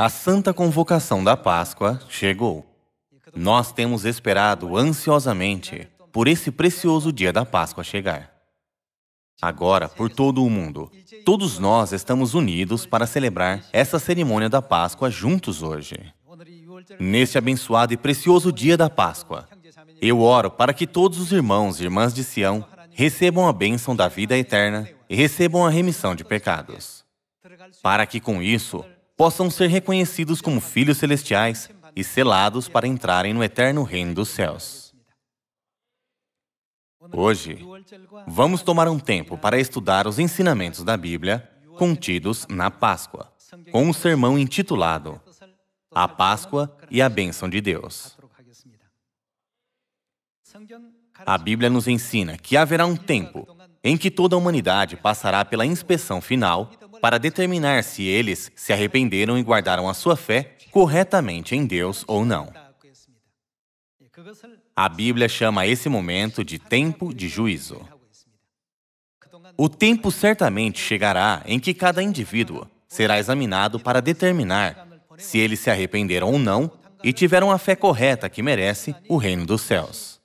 A santa convocação da Páscoa chegou. Nós temos esperado ansiosamente por esse precioso dia da Páscoa chegar. Agora, por todo o mundo, todos nós estamos unidos para celebrar essa cerimônia da Páscoa juntos hoje. Neste abençoado e precioso dia da Páscoa, eu oro para que todos os irmãos e irmãs de Sião recebam a bênção da vida eterna e recebam a remissão de pecados, para que com isso possam ser reconhecidos como filhos celestiais e selados para entrarem no eterno reino dos céus. Hoje, vamos tomar um tempo para estudar os ensinamentos da Bíblia contidos na Páscoa, com um sermão intitulado A Páscoa e a Bênção de Deus. A Bíblia nos ensina que haverá um tempo em que toda a humanidade passará pela inspeção final para determinar se eles se arrependeram e guardaram a sua fé corretamente em Deus ou não. A Bíblia chama esse momento de tempo de juízo. O tempo certamente chegará em que cada indivíduo será examinado para determinar se eles se arrependeram ou não e tiveram a fé correta que merece o reino dos céus.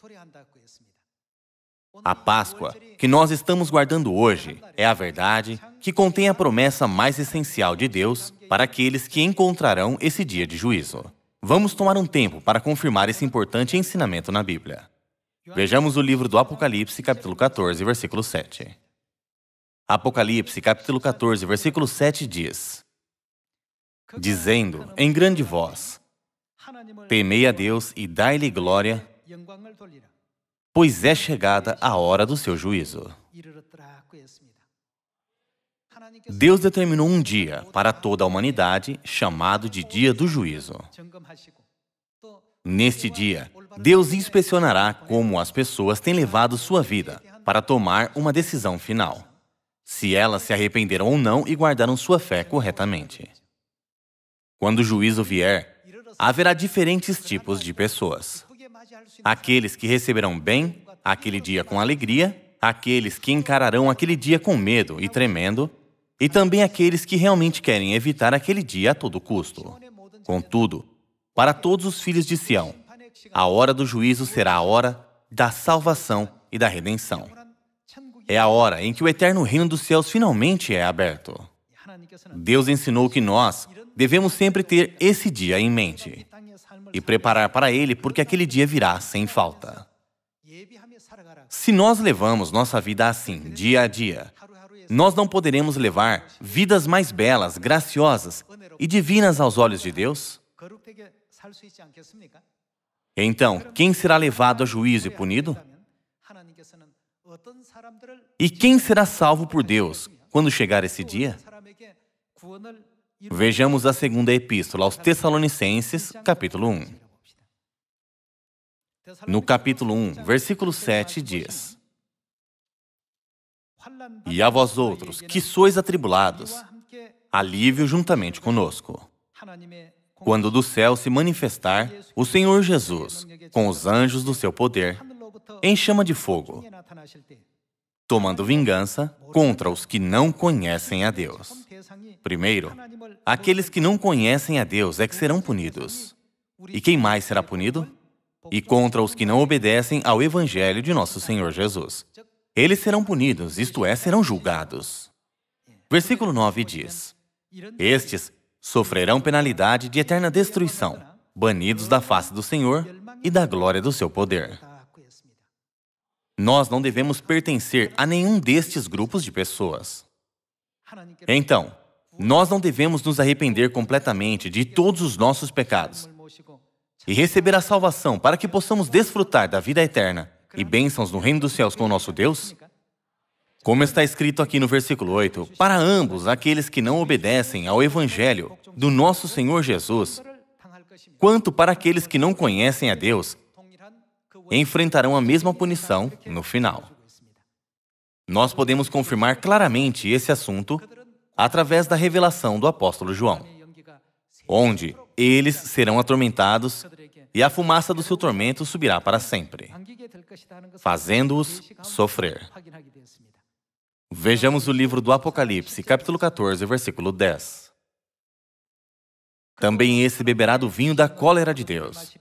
A Páscoa que nós estamos guardando hoje é a verdade que contém a promessa mais essencial de Deus para aqueles que encontrarão esse dia de juízo. Vamos tomar um tempo para confirmar esse importante ensinamento na Bíblia. Vejamos o livro do Apocalipse, capítulo 14, versículo 7. Apocalipse, capítulo 14, versículo 7 diz: dizendo em grande voz, temei a Deus e dai-lhe glória, pois é chegada a hora do seu juízo. Deus determinou um dia para toda a humanidade, chamado de Dia do Juízo. Neste dia, Deus inspecionará como as pessoas têm levado sua vida para tomar uma decisão final, se elas se arrependeram ou não e guardaram sua fé corretamente. Quando o juízo vier, haverá diferentes tipos de pessoas. Aqueles que receberão bem aquele dia com alegria, aqueles que encararão aquele dia com medo e tremendo, e também aqueles que realmente querem evitar aquele dia a todo custo. Contudo, para todos os filhos de Sião, a hora do juízo será a hora da salvação e da redenção. É a hora em que o eterno reino dos céus finalmente é aberto. Deus ensinou que nós devemos sempre ter esse dia em mente e preparar para ele, porque aquele dia virá sem falta. Se nós levamos nossa vida assim, dia a dia, nós não poderemos levar vidas mais belas, graciosas e divinas aos olhos de Deus? Então, quem será levado a juízo e punido? E quem será salvo por Deus quando chegar esse dia? Vejamos a segunda epístola aos Tessalonicenses, capítulo 1. No capítulo 1, versículo 7 diz: e a vós outros, que sois atribulados, alívio juntamente conosco, quando do céu se manifestar o Senhor Jesus, com os anjos do seu poder, em chama de fogo, tomando vingança contra os que não conhecem a Deus. Primeiro, aqueles que não conhecem a Deus é que serão punidos. E quem mais será punido? E contra os que não obedecem ao Evangelho de nosso Senhor Jesus. Eles serão punidos, isto é, serão julgados. Versículo 9 diz: estes sofrerão penalidade de eterna destruição, banidos da face do Senhor e da glória do seu poder. Nós não devemos pertencer a nenhum destes grupos de pessoas. Então, nós não devemos nos arrepender completamente de todos os nossos pecados e receber a salvação para que possamos desfrutar da vida eterna e bênçãos no reino dos céus com o nosso Deus? Como está escrito aqui no versículo 8, para ambos aqueles que não obedecem ao Evangelho do nosso Senhor Jesus, quanto para aqueles que não conhecem a Deus, enfrentarão a mesma punição no final. Nós podemos confirmar claramente esse assunto através da revelação do apóstolo João, onde eles serão atormentados e a fumaça do seu tormento subirá para sempre, fazendo-os sofrer. Vejamos o livro do Apocalipse, capítulo 14, versículo 10. Também esse beberá do vinho da cólera de Deus,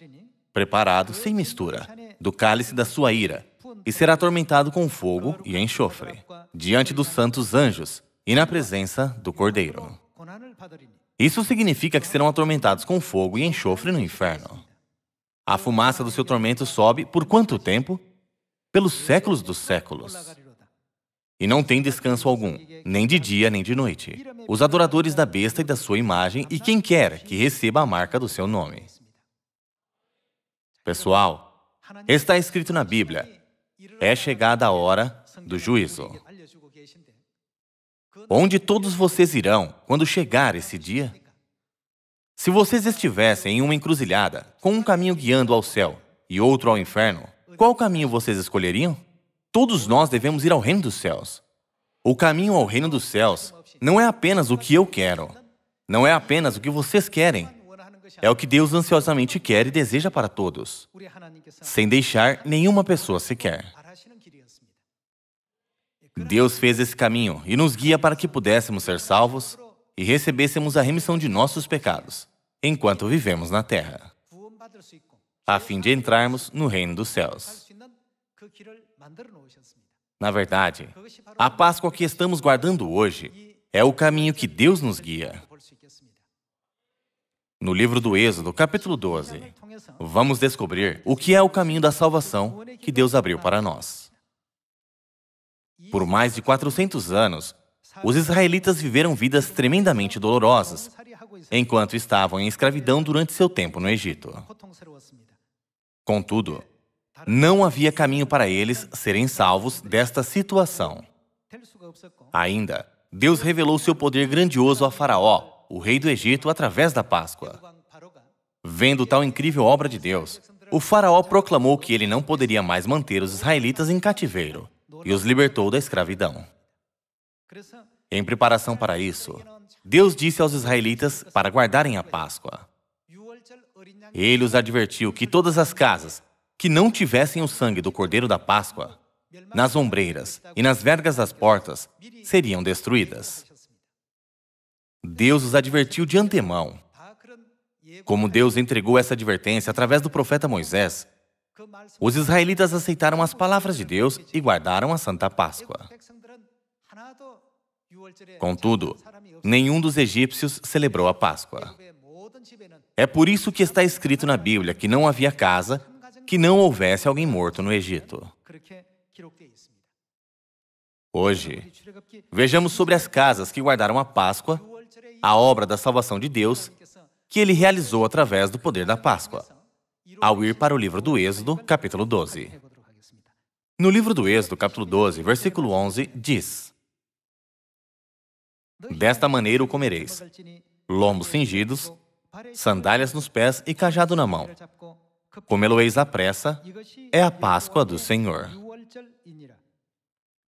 preparado sem mistura, do cálice da sua ira, e será atormentado com fogo e enxofre, diante dos santos anjos e na presença do Cordeiro. Isso significa que serão atormentados com fogo e enxofre no inferno. A fumaça do seu tormento sobe por quanto tempo? Pelos séculos dos séculos. E não tem descanso algum, nem de dia nem de noite. Os adoradores da besta e da sua imagem e quem quer que receba a marca do seu nome. Pessoal, está escrito na Bíblia, é chegada a hora do juízo. Onde todos vocês irão quando chegar esse dia? Se vocês estivessem em uma encruzilhada, com um caminho guiando ao céu e outro ao inferno, qual caminho vocês escolheriam? Todos nós devemos ir ao reino dos céus. O caminho ao reino dos céus não é apenas o que eu quero, não é apenas o que vocês querem, é o que Deus ansiosamente quer e deseja para todos, sem deixar nenhuma pessoa sequer. Deus fez esse caminho e nos guia para que pudéssemos ser salvos e recebêssemos a remissão de nossos pecados, enquanto vivemos na terra, a fim de entrarmos no reino dos céus. Na verdade, a Páscoa que estamos guardando hoje é o caminho que Deus nos guia. No livro do Êxodo, capítulo 12, vamos descobrir o que é o caminho da salvação que Deus abriu para nós. Por mais de 400 anos, os israelitas viveram vidas tremendamente dolorosas, enquanto estavam em escravidão durante seu tempo no Egito. Contudo, não havia caminho para eles serem salvos desta situação. Ainda, Deus revelou seu poder grandioso a Faraó, o rei do Egito, através da Páscoa. Vendo tal incrível obra de Deus, o Faraó proclamou que ele não poderia mais manter os israelitas em cativeiro e os libertou da escravidão. Em preparação para isso, Deus disse aos israelitas para guardarem a Páscoa. Ele os advertiu que todas as casas que não tivessem o sangue do Cordeiro da Páscoa, nas ombreiras e nas vergas das portas, seriam destruídas. Deus os advertiu de antemão. Como Deus entregou essa advertência através do profeta Moisés, os israelitas aceitaram as palavras de Deus e guardaram a Santa Páscoa. Contudo, nenhum dos egípcios celebrou a Páscoa. É por isso que está escrito na Bíblia que não havia casa que não houvesse alguém morto no Egito. Hoje, vejamos sobre as casas que guardaram a Páscoa, a obra da salvação de Deus, que Ele realizou através do poder da Páscoa, ao ir para o livro do Êxodo, capítulo 12. No livro do Êxodo, capítulo 12, versículo 11, diz: Desta maneira o comereis, lombos cingidos, sandálias nos pés e cajado na mão. Comê-lo-eis à pressa, é a Páscoa do Senhor.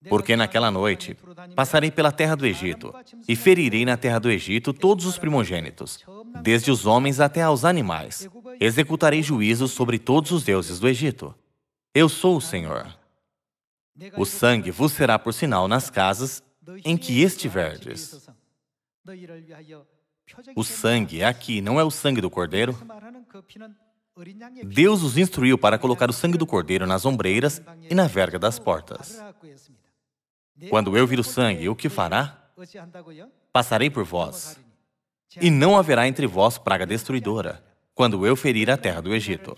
Porque naquela noite passarei pela terra do Egito e ferirei na terra do Egito todos os primogênitos, desde os homens até aos animais. Executarei juízos sobre todos os deuses do Egito. Eu sou o Senhor. O sangue vos será por sinal nas casas em que estiverdes. O sangue aqui não é o sangue do Cordeiro? Deus os instruiu para colocar o sangue do Cordeiro nas ombreiras e na verga das portas. Quando eu vir o sangue, o que fará? Passarei por vós, e não haverá entre vós praga destruidora, quando eu ferir a terra do Egito.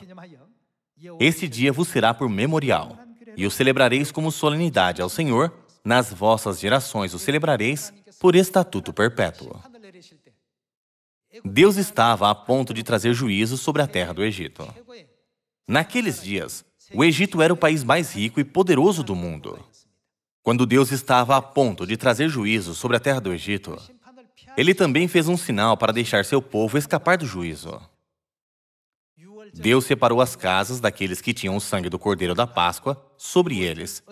Este dia vos será por memorial, e o celebrareis como solenidade ao Senhor, nas vossas gerações o celebrareis por estatuto perpétuo. Deus estava a ponto de trazer juízo sobre a terra do Egito. Naqueles dias, o Egito era o país mais rico e poderoso do mundo. Quando Deus estava a ponto de trazer juízo sobre a terra do Egito, Ele também fez um sinal para deixar seu povo escapar do juízo. Deus separou as casas daqueles que tinham o sangue do Cordeiro da Páscoa sobre eles,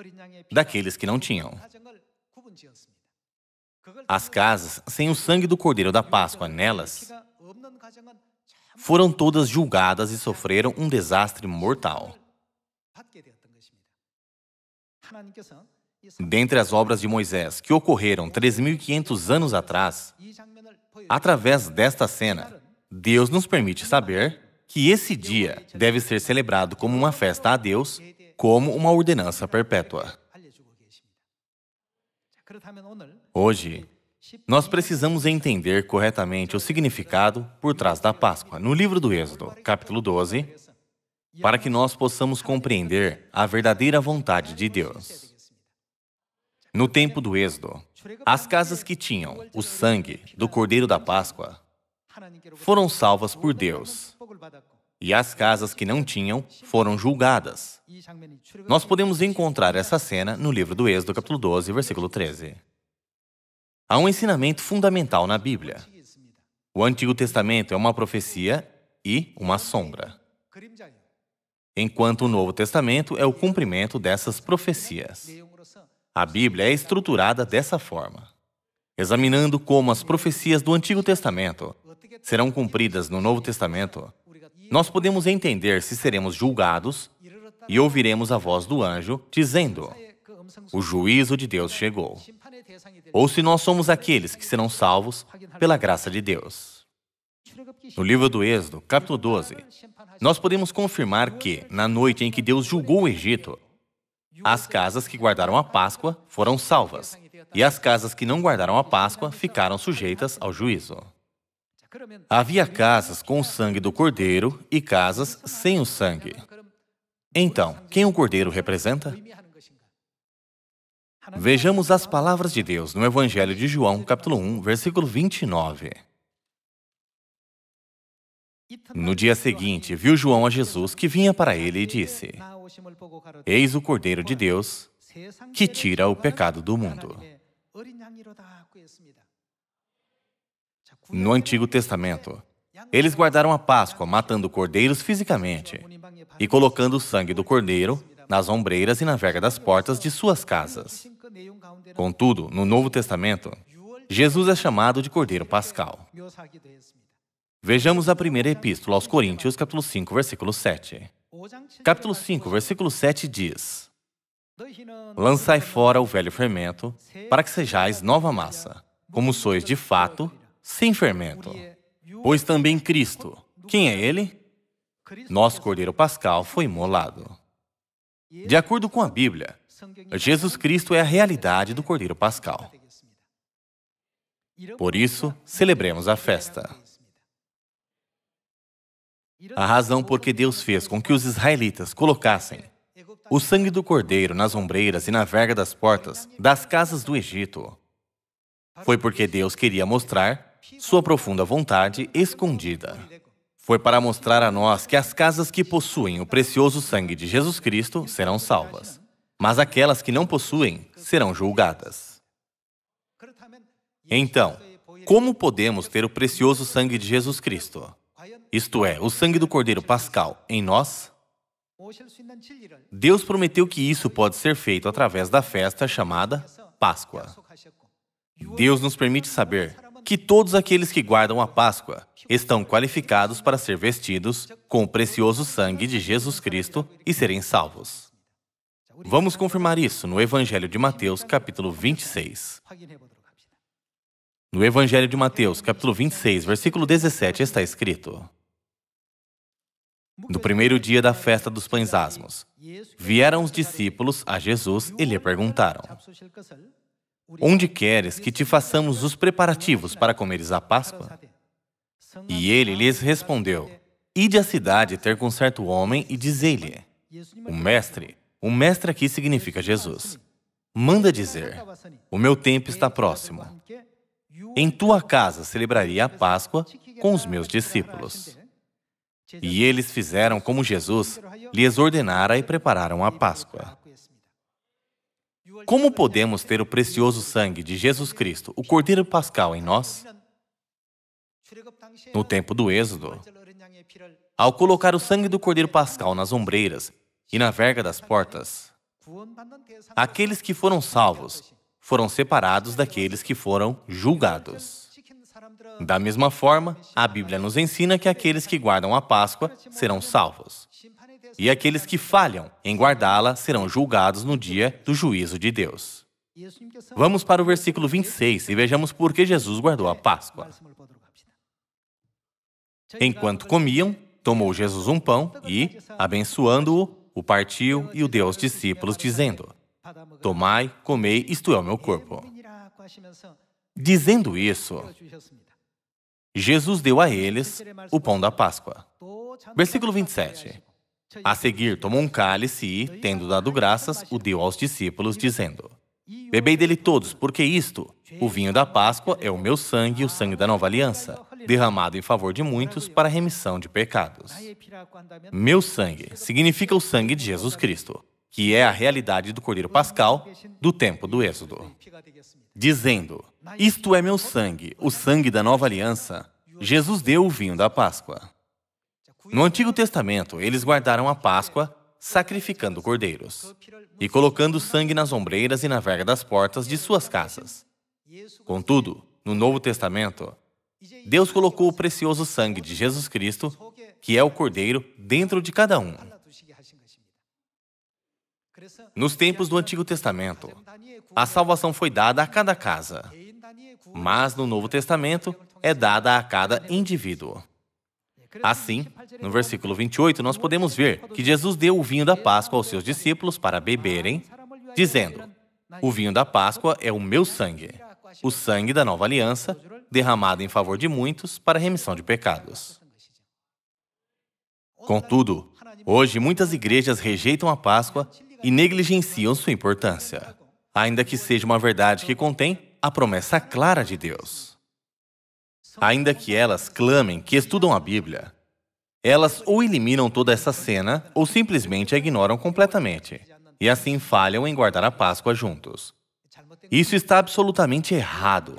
daqueles que não tinham. As casas sem o sangue do Cordeiro da Páscoa nelas foram todas julgadas e sofreram um desastre mortal. Dentre as obras de Moisés, que ocorreram 3.500 anos atrás, através desta cena, Deus nos permite saber que esse dia deve ser celebrado como uma festa a Deus, como uma ordenança perpétua. Hoje, nós precisamos entender corretamente o significado por trás da Páscoa, no livro do Êxodo, capítulo 12, para que nós possamos compreender a verdadeira vontade de Deus. No tempo do Êxodo, as casas que tinham o sangue do Cordeiro da Páscoa foram salvas por Deus, e as casas que não tinham foram julgadas. Nós podemos encontrar essa cena no livro do Êxodo, capítulo 12, versículo 13. Há um ensinamento fundamental na Bíblia. O Antigo Testamento é uma profecia e uma sombra, enquanto o Novo Testamento é o cumprimento dessas profecias. A Bíblia é estruturada dessa forma. Examinando como as profecias do Antigo Testamento serão cumpridas no Novo Testamento, nós podemos entender se seremos julgados e ouviremos a voz do anjo dizendo: o juízo de Deus chegou. Ou se nós somos aqueles que serão salvos pela graça de Deus. No livro do Êxodo, capítulo 12, nós podemos confirmar que, na noite em que Deus julgou o Egito, as casas que guardaram a Páscoa foram salvas, e as casas que não guardaram a Páscoa ficaram sujeitas ao juízo. Havia casas com o sangue do Cordeiro e casas sem o sangue. Então, quem o Cordeiro representa? Vejamos as palavras de Deus no Evangelho de João, capítulo 1, versículo 29. No dia seguinte, viu João a Jesus que vinha para ele e disse: Eis o Cordeiro de Deus, que tira o pecado do mundo. No Antigo Testamento, eles guardaram a Páscoa matando cordeiros fisicamente e colocando o sangue do cordeiro nas ombreiras e na verga das portas de suas casas. Contudo, no Novo Testamento, Jesus é chamado de Cordeiro Pascal. Vejamos a primeira epístola aos Coríntios, capítulo 5, versículo 7. Capítulo 5, versículo 7 diz: Lançai fora o velho fermento, para que sejais nova massa, como sois de fato, sem fermento. Pois também Cristo, quem é Ele? Nosso Cordeiro Pascal foi imolado. De acordo com a Bíblia, Jesus Cristo é a realidade do Cordeiro Pascal. Por isso, celebremos a festa. A razão por que Deus fez com que os israelitas colocassem o sangue do Cordeiro nas ombreiras e na verga das portas das casas do Egito foi porque Deus queria mostrar sua profunda vontade escondida. Foi para mostrar a nós que as casas que possuem o precioso sangue de Jesus Cristo serão salvas, mas aquelas que não possuem serão julgadas. Então, como podemos ter o precioso sangue de Jesus Cristo? Isto é, o sangue do Cordeiro Pascal em nós? Deus prometeu que isso pode ser feito através da festa chamada Páscoa. Deus nos permite saber que todos aqueles que guardam a Páscoa estão qualificados para ser vestidos com o precioso sangue de Jesus Cristo e serem salvos. Vamos confirmar isso no Evangelho de Mateus, capítulo 26. No Evangelho de Mateus, capítulo 26, versículo 17, está escrito: No primeiro dia da festa dos pães asmos, vieram os discípulos a Jesus e lhe perguntaram: Onde queres que te façamos os preparativos para comeres a Páscoa? E ele lhes respondeu: Ide à cidade ter com certo homem e dizei-lhe: o mestre aqui significa Jesus, manda dizer: o meu tempo está próximo. Em tua casa celebraria a Páscoa com os meus discípulos. E eles fizeram como Jesus lhes ordenara e prepararam a Páscoa. Como podemos ter o precioso sangue de Jesus Cristo, o Cordeiro Pascal, em nós? No tempo do Êxodo, ao colocar o sangue do Cordeiro Pascal nas ombreiras e na verga das portas, aqueles que foram salvos foram separados daqueles que foram julgados. Da mesma forma, a Bíblia nos ensina que aqueles que guardam a Páscoa serão salvos. E aqueles que falham em guardá-la serão julgados no dia do juízo de Deus. Vamos para o versículo 26 e vejamos por que Jesus guardou a Páscoa. Enquanto comiam, tomou Jesus um pão e, abençoando-o, o partiu e o deu aos discípulos, dizendo: Tomai, comei, isto é o meu corpo. Dizendo isso, Jesus deu a eles o pão da Páscoa. Versículo 27. A seguir, tomou um cálice e, tendo dado graças, o deu aos discípulos, dizendo: Bebei dele todos, porque isto, o vinho da Páscoa, é o meu sangue, o sangue da nova aliança, derramado em favor de muitos para a remissão de pecados. Meu sangue significa o sangue de Jesus Cristo, que é a realidade do Cordeiro Pascal do tempo do Êxodo. Dizendo: Isto é meu sangue, o sangue da nova aliança, Jesus deu o vinho da Páscoa. No Antigo Testamento, eles guardaram a Páscoa sacrificando cordeiros e colocando sangue nas ombreiras e na verga das portas de suas casas. Contudo, no Novo Testamento, Deus colocou o precioso sangue de Jesus Cristo, que é o Cordeiro, dentro de cada um. Nos tempos do Antigo Testamento, a salvação foi dada a cada casa, mas no Novo Testamento é dada a cada indivíduo. Assim, no versículo 28, nós podemos ver que Jesus deu o vinho da Páscoa aos seus discípulos para beberem, dizendo: O vinho da Páscoa é o meu sangue, o sangue da nova aliança, derramado em favor de muitos para a remissão de pecados. Contudo, hoje muitas igrejas rejeitam a Páscoa e negligenciam sua importância, ainda que seja uma verdade que contém a promessa clara de Deus. Ainda que elas clamem que estudam a Bíblia, elas ou eliminam toda essa cena ou simplesmente a ignoram completamente, e assim falham em guardar a Páscoa juntos. Isso está absolutamente errado.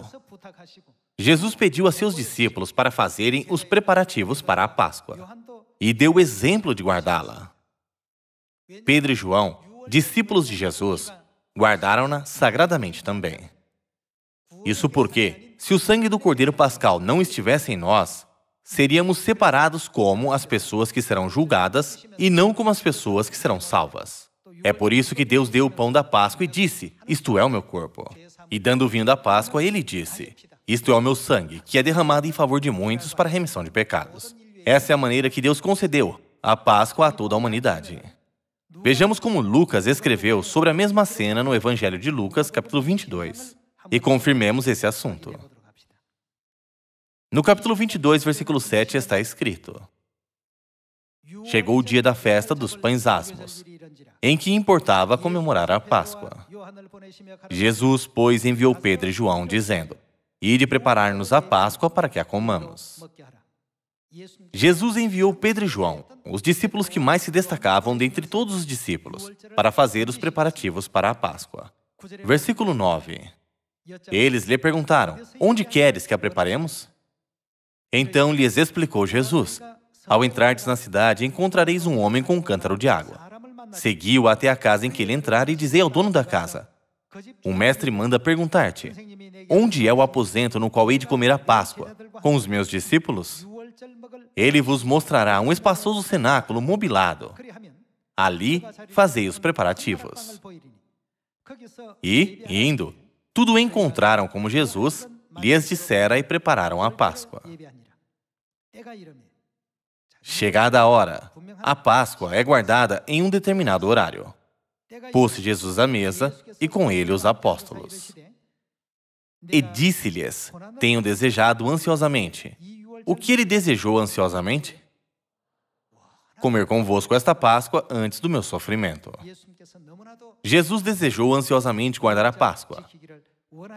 Jesus pediu a seus discípulos para fazerem os preparativos para a Páscoa, e deu o exemplo de guardá-la. Pedro e João, discípulos de Jesus, guardaram-na sagradamente também. Isso porque, se o sangue do Cordeiro Pascal não estivesse em nós, seríamos separados como as pessoas que serão julgadas e não como as pessoas que serão salvas. É por isso que Deus deu o pão da Páscoa e disse: Isto é o meu corpo. E dando o vinho da Páscoa, ele disse: Isto é o meu sangue, que é derramado em favor de muitos para a remissão de pecados. Essa é a maneira que Deus concedeu a Páscoa a toda a humanidade. Vejamos como Lucas escreveu sobre a mesma cena no Evangelho de Lucas, capítulo 22, e confirmemos esse assunto. No capítulo 22, versículo 7, está escrito: Chegou o dia da festa dos pães asmos, em que importava comemorar a Páscoa. Jesus, pois, enviou Pedro e João, dizendo: Ide preparar-nos a Páscoa para que a comamos. Jesus enviou Pedro e João, os discípulos que mais se destacavam dentre todos os discípulos, para fazer os preparativos para a Páscoa. Versículo 9. Eles lhe perguntaram: Onde queres que a preparemos? Então lhes explicou Jesus: Ao entrardes na cidade, encontrareis um homem com um cântaro de água. Segui-o até a casa em que ele entrar e dizei ao dono da casa: O mestre manda perguntar-te: Onde é o aposento no qual hei de comer a Páscoa, com os meus discípulos? Ele vos mostrará um espaçoso cenáculo mobilado. Ali fazei os preparativos. E, indo, tudo encontraram como Jesus lhes dissera e prepararam a Páscoa. Chegada a hora, a Páscoa é guardada em um determinado horário. Pôs-se Jesus à mesa e com ele os apóstolos. E disse-lhes: Tenho desejado ansiosamente. O que ele desejou ansiosamente? Comer convosco esta Páscoa antes do meu sofrimento. Jesus desejou ansiosamente guardar a Páscoa.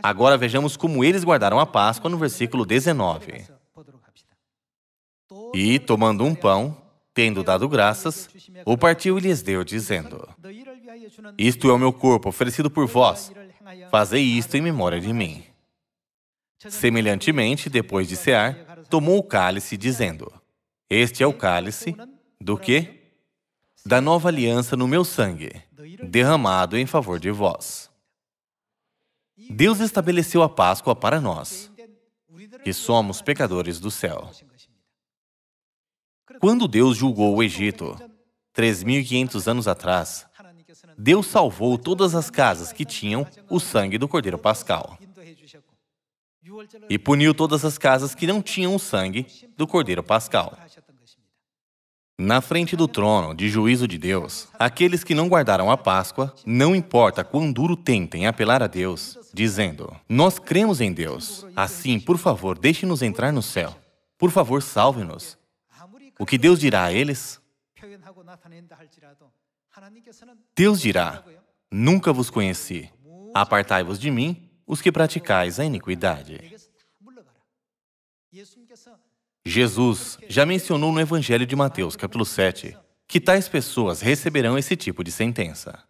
Agora vejamos como eles guardaram a Páscoa no versículo 19. E, tomando um pão, tendo dado graças, o partiu e lhes deu, dizendo: Isto é o meu corpo oferecido por vós. Fazei isto em memória de mim. Semelhantemente, depois de cear, tomou o cálice, dizendo: Este é o cálice do quê? Da nova aliança no meu sangue, derramado em favor de vós. Deus estabeleceu a Páscoa para nós, que somos pecadores do céu. Quando Deus julgou o Egito, 3.500 anos atrás, Deus salvou todas as casas que tinham o sangue do Cordeiro Pascal. e puniu todas as casas que não tinham o sangue do Cordeiro Pascal. Na frente do trono de juízo de Deus, aqueles que não guardaram a Páscoa, não importa quão duro tentem apelar a Deus, dizendo: nós cremos em Deus, assim, por favor, deixe-nos entrar no céu. Por favor, salve-nos. O que Deus dirá a eles? Deus dirá: nunca vos conheci. Apartai-vos de mim, os que praticais a iniquidade. Jesus já mencionou no Evangelho de Mateus, capítulo 7, que tais pessoas receberão esse tipo de sentença.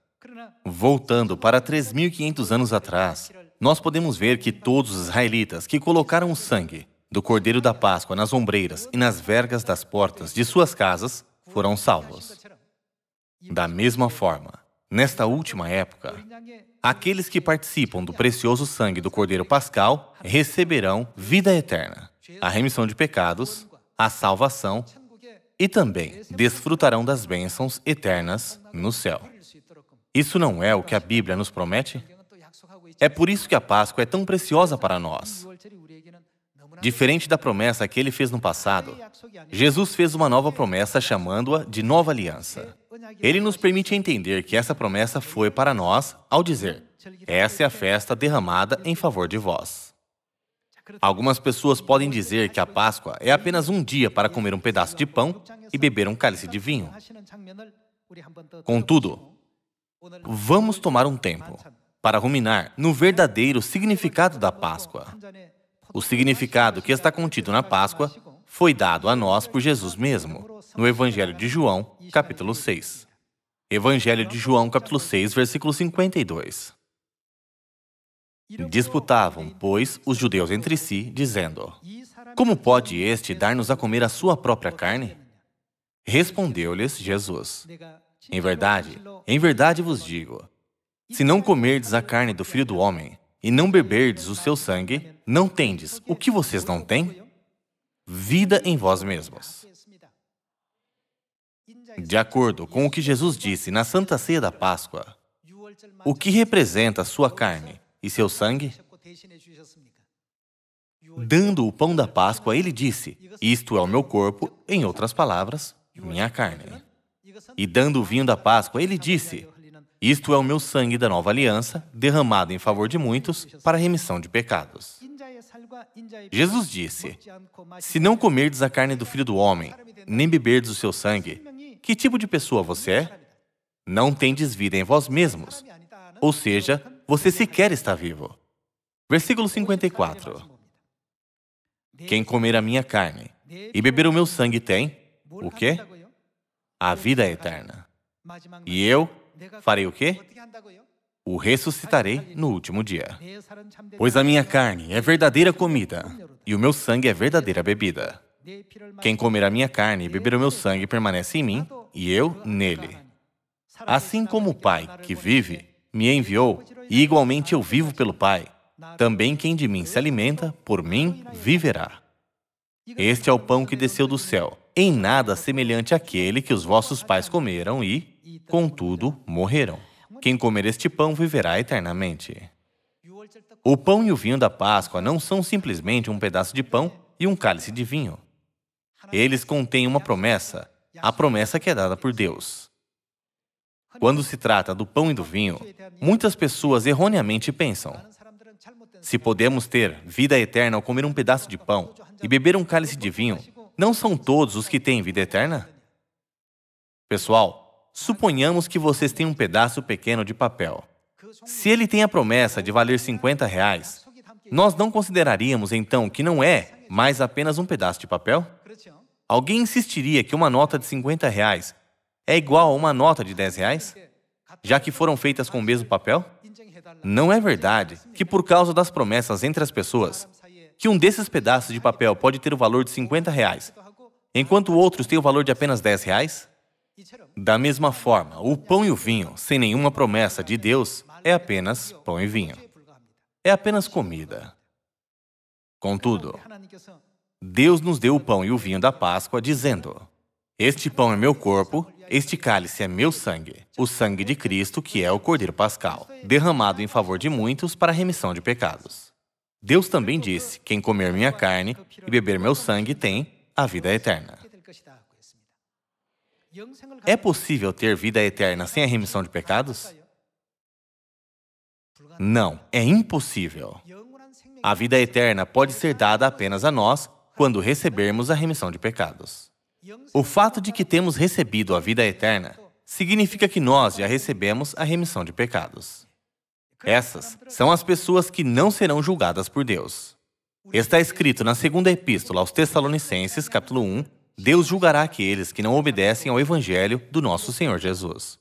Voltando para 3.500 anos atrás, nós podemos ver que todos os israelitas que colocaram o sangue do Cordeiro da Páscoa nas ombreiras e nas vergas das portas de suas casas foram salvos. Da mesma forma, nesta última época, aqueles que participam do precioso sangue do Cordeiro Pascal receberão vida eterna, a remissão de pecados, a salvação e também desfrutarão das bênçãos eternas no céu. Isso não é o que a Bíblia nos promete? É por isso que a Páscoa é tão preciosa para nós. Diferente da promessa que ele fez no passado, Jesus fez uma nova promessa chamando-a de Nova Aliança. Ele nos permite entender que essa promessa foi para nós ao dizer: essa é a festa derramada em favor de vós. Algumas pessoas podem dizer que a Páscoa é apenas um dia para comer um pedaço de pão e beber um cálice de vinho. Contudo, vamos tomar um tempo para ruminar no verdadeiro significado da Páscoa. O significado que está contido na Páscoa foi dado a nós por Jesus mesmo, no Evangelho de João, capítulo 6. Evangelho de João, capítulo 6, versículo 52. Disputavam, pois, os judeus entre si, dizendo: como pode este dar-nos a comer a sua própria carne? Respondeu-lhes Jesus: em verdade vos digo, se não comerdes a carne do Filho do Homem e não beberdes o seu sangue, não tendes o que vocês não têm? Vida em vós mesmos. De acordo com o que Jesus disse na Santa Ceia da Páscoa, o que representa sua carne e seu sangue? Dando o pão da Páscoa, ele disse: isto é o meu corpo, em outras palavras, minha carne. E dando o vinho da Páscoa, ele disse: isto é o meu sangue da nova aliança, derramado em favor de muitos para a remissão de pecados. Jesus disse: se não comerdes a carne do Filho do Homem, nem beberdes o seu sangue, que tipo de pessoa você é? Não tendes vida em vós mesmos. Ou seja, você sequer está vivo. Versículo 54. Quem comer a minha carne e beber o meu sangue tem, o quê? A vida eterna. E eu farei o quê? O ressuscitarei no último dia. Pois a minha carne é verdadeira comida, e o meu sangue é verdadeira bebida. Quem comer a minha carne e beber o meu sangue permanece em mim, e eu nele. Assim como o Pai, que vive, me enviou, e igualmente eu vivo pelo Pai, também quem de mim se alimenta, por mim viverá. Este é o pão que desceu do céu, em nada semelhante àquele que os vossos pais comeram e, contudo, morreram. Quem comer este pão viverá eternamente. O pão e o vinho da Páscoa não são simplesmente um pedaço de pão e um cálice de vinho. Eles contêm uma promessa, a promessa que é dada por Deus. Quando se trata do pão e do vinho, muitas pessoas erroneamente pensam: se podemos ter vida eterna ao comer um pedaço de pão e beber um cálice de vinho, não são todos os que têm vida eterna? Pessoal, suponhamos que vocês têm um pedaço pequeno de papel. Se ele tem a promessa de valer R$50, nós não consideraríamos então que não é mais apenas um pedaço de papel? Alguém insistiria que uma nota de R$50 é igual a uma nota de R$10, já que foram feitas com o mesmo papel? Não é verdade que, por causa das promessas entre as pessoas, que um desses pedaços de papel pode ter o valor de R$50, enquanto outros têm o valor de apenas R$10? Da mesma forma, o pão e o vinho, sem nenhuma promessa de Deus, é apenas pão e vinho. É apenas comida. Contudo, Deus nos deu o pão e o vinho da Páscoa, dizendo: este pão é meu corpo, este cálice é meu sangue, o sangue de Cristo, que é o Cordeiro Pascal, derramado em favor de muitos para a remissão de pecados. Deus também disse: quem comer minha carne e beber meu sangue tem a vida eterna. É possível ter vida eterna sem a remissão de pecados? Não, é impossível. A vida eterna pode ser dada apenas a nós quando recebermos a remissão de pecados. O fato de que temos recebido a vida eterna significa que nós já recebemos a remissão de pecados. Essas são as pessoas que não serão julgadas por Deus. Está escrito na segunda epístola aos Tessalonicenses, capítulo 1, Deus julgará aqueles que não obedecem ao Evangelho do nosso Senhor Jesus.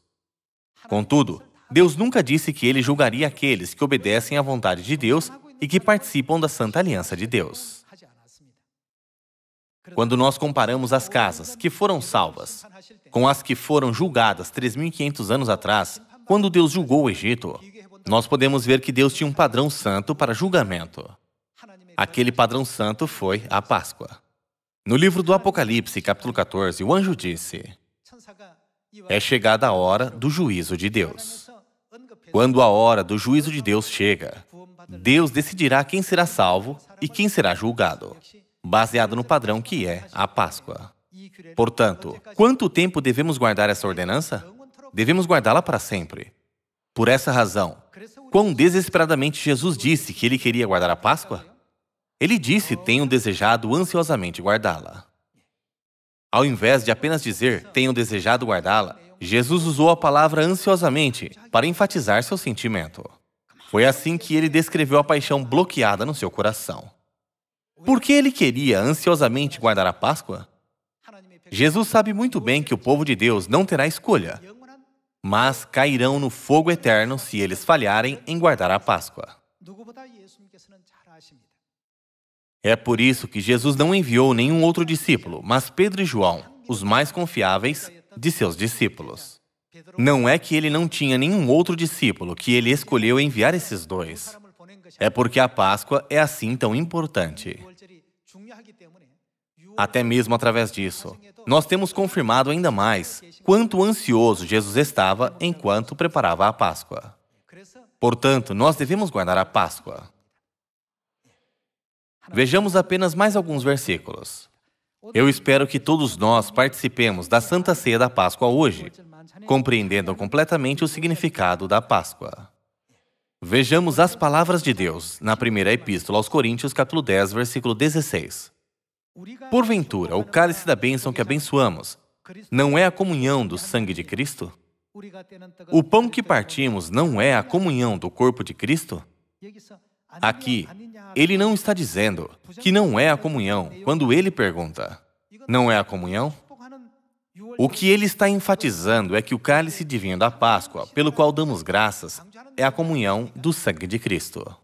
Contudo, Deus nunca disse que Ele julgaria aqueles que obedecem à vontade de Deus e que participam da Santa Aliança de Deus. Quando nós comparamos as casas que foram salvas com as que foram julgadas 3.500 anos atrás, quando Deus julgou o Egito, nós podemos ver que Deus tinha um padrão santo para julgamento. Aquele padrão santo foi a Páscoa. No livro do Apocalipse, capítulo 14, o anjo disse: é chegada a hora do juízo de Deus. Quando a hora do juízo de Deus chega, Deus decidirá quem será salvo e quem será julgado, baseado no padrão que é a Páscoa. Portanto, quanto tempo devemos guardar essa ordenança? Devemos guardá-la para sempre. Por essa razão, quão desesperadamente Jesus disse que Ele queria guardar a Páscoa? Ele disse: tenho desejado ansiosamente guardá-la. Ao invés de apenas dizer, tenho desejado guardá-la, Jesus usou a palavra ansiosamente para enfatizar seu sentimento. Foi assim que Ele descreveu a paixão bloqueada no seu coração. Por que Ele queria ansiosamente guardar a Páscoa? Jesus sabe muito bem que o povo de Deus não terá escolha, mas cairão no fogo eterno se eles falharem em guardar a Páscoa. É por isso que Jesus não enviou nenhum outro discípulo, mas Pedro e João, os mais confiáveis de seus discípulos. Não é que Ele não tinha nenhum outro discípulo que Ele escolheu enviar esses dois. É porque a Páscoa é assim tão importante. Até mesmo através disso, nós temos confirmado ainda mais quanto ansioso Jesus estava enquanto preparava a Páscoa. Portanto, nós devemos guardar a Páscoa. Vejamos apenas mais alguns versículos. Eu espero que todos nós participemos da Santa Ceia da Páscoa hoje, compreendendo completamente o significado da Páscoa. Vejamos as palavras de Deus na primeira epístola aos Coríntios, capítulo 10, versículo 16. Porventura, o cálice da bênção que abençoamos não é a comunhão do sangue de Cristo? O pão que partimos não é a comunhão do corpo de Cristo? Aqui, ele não está dizendo que não é a comunhão quando ele pergunta: não é a comunhão? O que ele está enfatizando é que o cálice divino da Páscoa, pelo qual damos graças, é a comunhão do sangue de Cristo.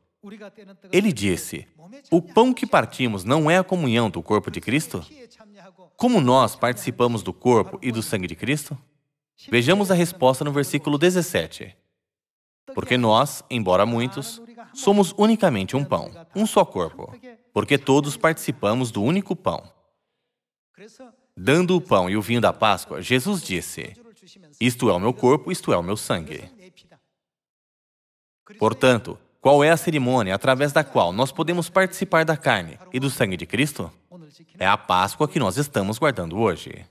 Ele disse: o pão que partimos não é a comunhão do corpo de Cristo? Como nós participamos do corpo e do sangue de Cristo? Vejamos a resposta no versículo 17. Porque nós, embora muitos, somos unicamente um pão, um só corpo, porque todos participamos do único pão. Dando o pão e o vinho da Páscoa, Jesus disse: isto é o meu corpo, isto é o meu sangue. Portanto, qual é a cerimônia através da qual nós podemos participar da carne e do sangue de Cristo? É a Páscoa que nós estamos guardando hoje.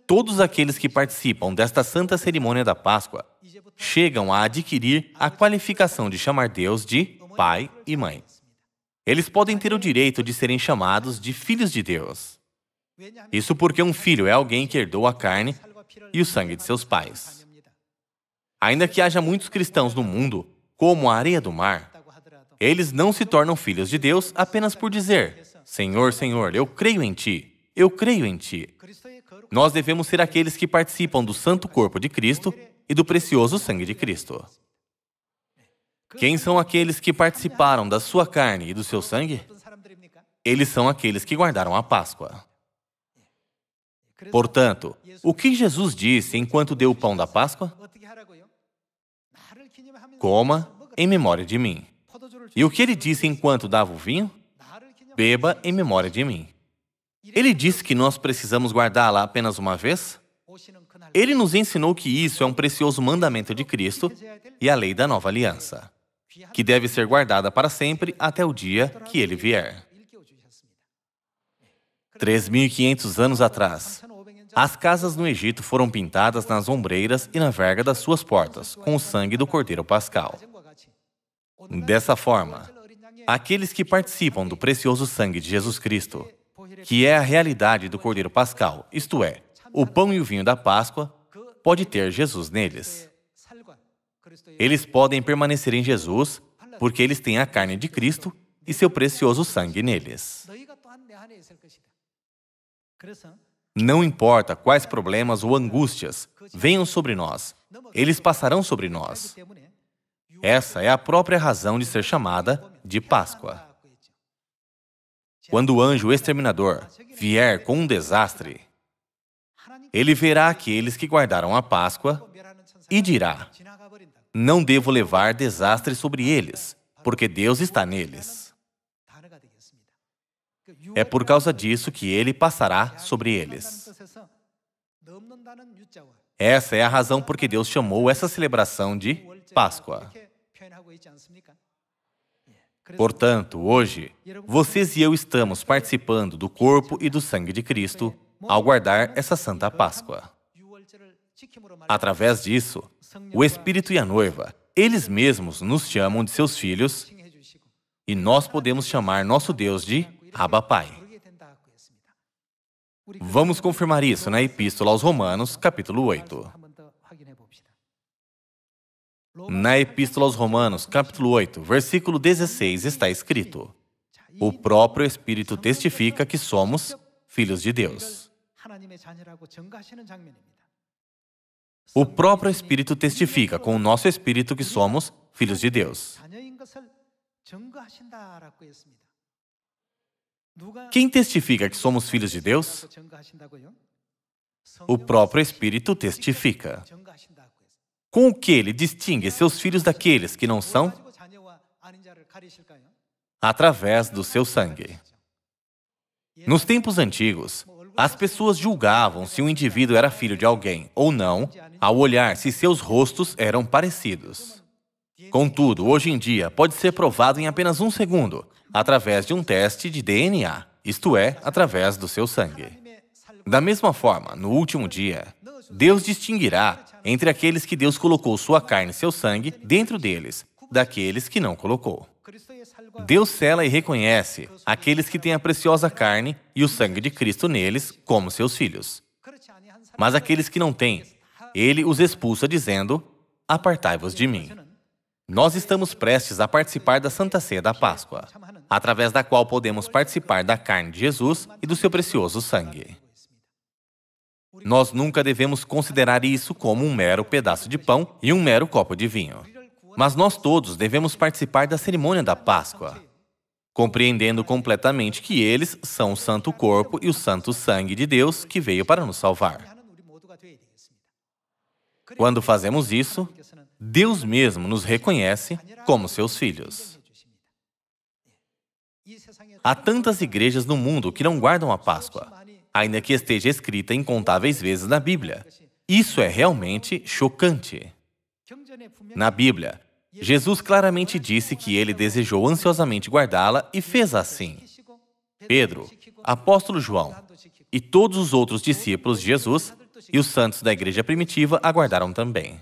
Todos aqueles que participam desta santa cerimônia da Páscoa chegam a adquirir a qualificação de chamar Deus de Pai e Mãe. Eles podem ter o direito de serem chamados de filhos de Deus. Isso porque um filho é alguém que herdou a carne e o sangue de seus pais. Ainda que haja muitos cristãos no mundo, como a areia do mar, eles não se tornam filhos de Deus apenas por dizer: Senhor, Senhor, eu creio em Ti, eu creio em Ti. Nós devemos ser aqueles que participam do santo corpo de Cristo e do precioso sangue de Cristo. Quem são aqueles que participaram da sua carne e do seu sangue? Eles são aqueles que guardaram a Páscoa. Portanto, o que Jesus disse enquanto deu o pão da Páscoa? Coma em memória de mim. E o que ele disse enquanto dava o vinho? Beba em memória de mim. Ele disse que nós precisamos guardá-la apenas uma vez? Ele nos ensinou que isso é um precioso mandamento de Cristo e a lei da nova aliança. que deve ser guardada para sempre até o dia que ele vier. 3.500 anos atrás, as casas no Egito foram pintadas nas ombreiras e na verga das suas portas, com o sangue do Cordeiro Pascal. Dessa forma, aqueles que participam do precioso sangue de Jesus Cristo, que é a realidade do Cordeiro Pascal, isto é, o pão e o vinho da Páscoa, pode ter Jesus neles. Eles podem permanecer em Jesus, porque eles têm a carne de Cristo e seu precioso sangue neles. Não importa quais problemas ou angústias venham sobre nós, eles passarão sobre nós. Essa é a própria razão de ser chamada de Páscoa. Quando o anjo exterminador vier com um desastre, ele verá aqueles que guardaram a Páscoa e dirá: não devo levar desastre sobre eles, porque Deus está neles. É por causa disso que ele passará sobre eles. Essa é a razão por que Deus chamou essa celebração de Páscoa. Portanto, hoje, vocês e eu estamos participando do corpo e do sangue de Cristo ao guardar essa Santa Páscoa. Através disso, o Espírito e a noiva, eles mesmos nos chamam de seus filhos e nós podemos chamar nosso Deus de Abba Pai. Vamos confirmar isso na Epístola aos Romanos, capítulo 8. Na Epístola aos Romanos, capítulo 8, versículo 16, está escrito: o próprio Espírito testifica que somos filhos de Deus. O próprio Espírito testifica com o nosso espírito que somos filhos de Deus. Quem testifica que somos filhos de Deus? O próprio Espírito testifica. Com o que ele distingue seus filhos daqueles que não são? Através do seu sangue. Nos tempos antigos, as pessoas julgavam se um indivíduo era filho de alguém ou não, ao olhar se seus rostos eram parecidos. Contudo, hoje em dia, pode ser provado em apenas um segundo, através de um teste de DNA, isto é, através do seu sangue. Da mesma forma, no último dia, Deus distinguirá entre aqueles que Deus colocou sua carne e seu sangue dentro deles, daqueles que não colocou. Deus sela e reconhece aqueles que têm a preciosa carne e o sangue de Cristo neles como seus filhos. Mas aqueles que não têm, Ele os expulsa dizendo: apartai-vos de mim. Nós estamos prestes a participar da Santa Ceia da Páscoa, através da qual podemos participar da carne de Jesus e do seu precioso sangue. Nós nunca devemos considerar isso como um mero pedaço de pão e um mero copo de vinho. Mas nós todos devemos participar da cerimônia da Páscoa, compreendendo completamente que eles são o santo corpo e o santo sangue de Deus que veio para nos salvar. Quando fazemos isso, Deus mesmo nos reconhece como seus filhos. Há tantas igrejas no mundo que não guardam a Páscoa, ainda que esteja escrita incontáveis vezes na Bíblia. Isso é realmente chocante. Na Bíblia, Jesus claramente disse que ele desejou ansiosamente guardá-la e fez assim. Pedro, apóstolo João e todos os outros discípulos de Jesus e os santos da igreja primitiva aguardaram também.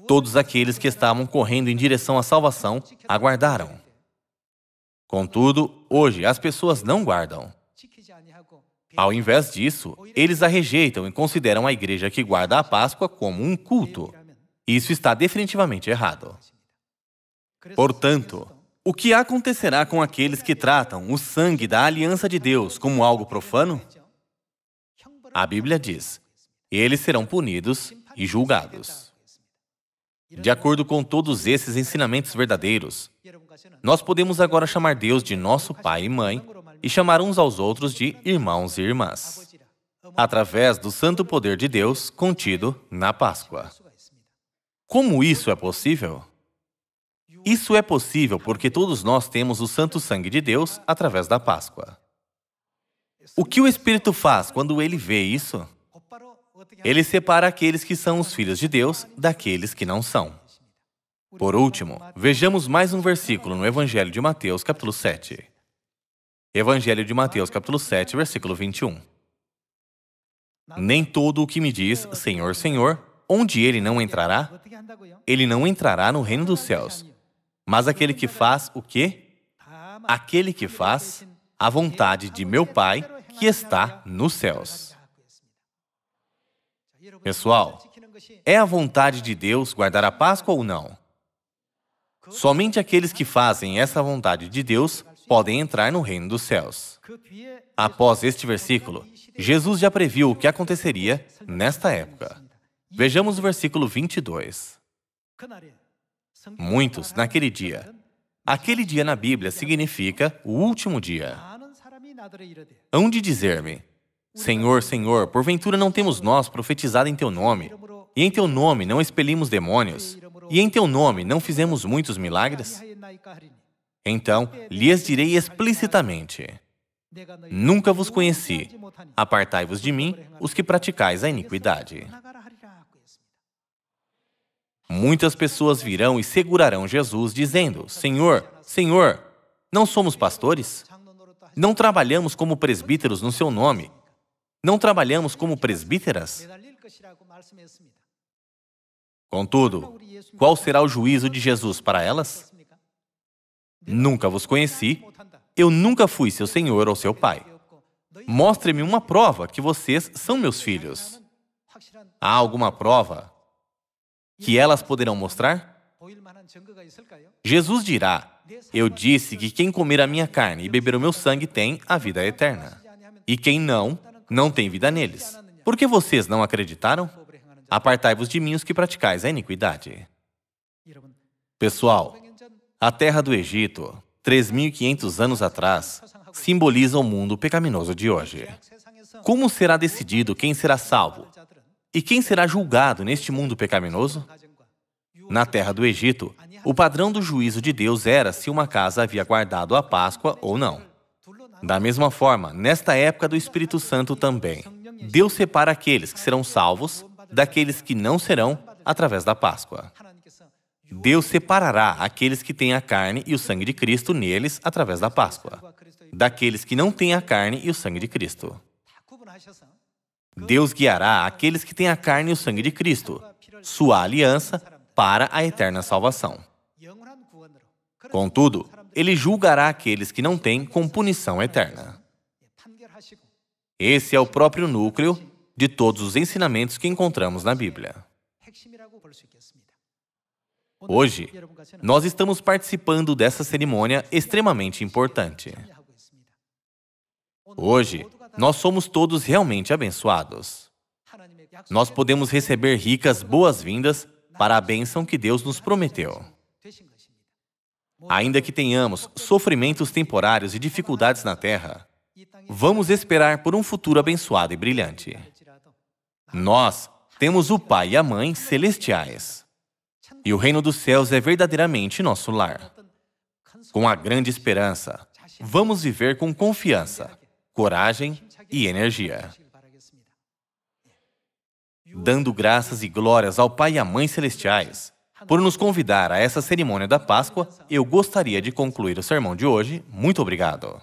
Todos aqueles que estavam correndo em direção à salvação aguardaram. Contudo, hoje as pessoas não guardam. Ao invés disso, eles a rejeitam e consideram a igreja que guarda a Páscoa como um culto. Isso está definitivamente errado. Portanto, o que acontecerá com aqueles que tratam o sangue da aliança de Deus como algo profano? A Bíblia diz: eles serão punidos e julgados. De acordo com todos esses ensinamentos verdadeiros, nós podemos agora chamar Deus de nosso Pai e Mãe e chamar uns aos outros de irmãos e irmãs, através do santo poder de Deus contido na Páscoa. Como isso é possível? Isso é possível porque todos nós temos o santo sangue de Deus através da Páscoa. O que o Espírito faz quando ele vê isso? Ele separa aqueles que são os filhos de Deus daqueles que não são. Por último, vejamos mais um versículo no Evangelho de Mateus, capítulo 7. Evangelho de Mateus, capítulo 7, versículo 21. Nem todo o que me diz, Senhor, Senhor, onde ele não entrará? Ele não entrará no reino dos céus. Mas aquele que faz o quê? Aquele que faz a vontade de meu Pai que está nos céus. Pessoal, é a vontade de Deus guardar a Páscoa ou não? Somente aqueles que fazem essa vontade de Deus podem entrar no reino dos céus. Após este versículo, Jesus já previu o que aconteceria nesta época. Vejamos o versículo 22. Muitos naquele dia. Aquele dia na Bíblia significa o último dia. Hão de dizer-me, Senhor, Senhor, porventura não temos nós profetizado em Teu nome, e em Teu nome não expelimos demônios, e em Teu nome não fizemos muitos milagres? Então, lhes direi explicitamente, nunca vos conheci, apartai-vos de mim, os que praticais a iniquidade. Muitas pessoas virão e segurarão Jesus, dizendo, Senhor, Senhor, não somos pastores? Não trabalhamos como presbíteros no Seu nome? Não trabalhamos como presbíteras? Contudo, qual será o juízo de Jesus para elas? Nunca vos conheci, eu nunca fui seu Senhor ou seu Pai. Mostre-me uma prova que vocês são meus filhos. Há alguma prova que elas poderão mostrar? Jesus dirá, eu disse que quem comer a minha carne e beber o meu sangue tem a vida eterna. E quem não tem vida neles. Por que vocês não acreditaram? Apartai-vos de mim os que praticais a iniquidade. Pessoal, a terra do Egito, 3.500 anos atrás, simboliza o mundo pecaminoso de hoje. Como será decidido quem será salvo? E quem será julgado neste mundo pecaminoso? Na terra do Egito, o padrão do juízo de Deus era se uma casa havia guardado a Páscoa ou não. Da mesma forma, nesta época do Espírito Santo também, Deus separa aqueles que serão salvos daqueles que não serão através da Páscoa. Deus separará aqueles que têm a carne e o sangue de Cristo neles através da Páscoa, daqueles que não têm a carne e o sangue de Cristo. Deus guiará aqueles que têm a carne e o sangue de Cristo, sua aliança, para a eterna salvação. Contudo, Ele julgará aqueles que não têm com punição eterna. Esse é o próprio núcleo de todos os ensinamentos que encontramos na Bíblia. Hoje, nós estamos participando dessa cerimônia extremamente importante. Hoje, nós somos todos realmente abençoados. Nós podemos receber ricas boas-vindas para a bênção que Deus nos prometeu. Ainda que tenhamos sofrimentos temporários e dificuldades na terra, vamos esperar por um futuro abençoado e brilhante. Nós temos o Pai e a Mãe celestiais. E o reino dos céus é verdadeiramente nosso lar. Com a grande esperança, vamos viver com confiança, coragem e energia. Dando graças e glórias ao Pai e à Mãe celestiais, por nos convidar a essa cerimônia da Páscoa, eu gostaria de concluir o sermão de hoje. Muito obrigado.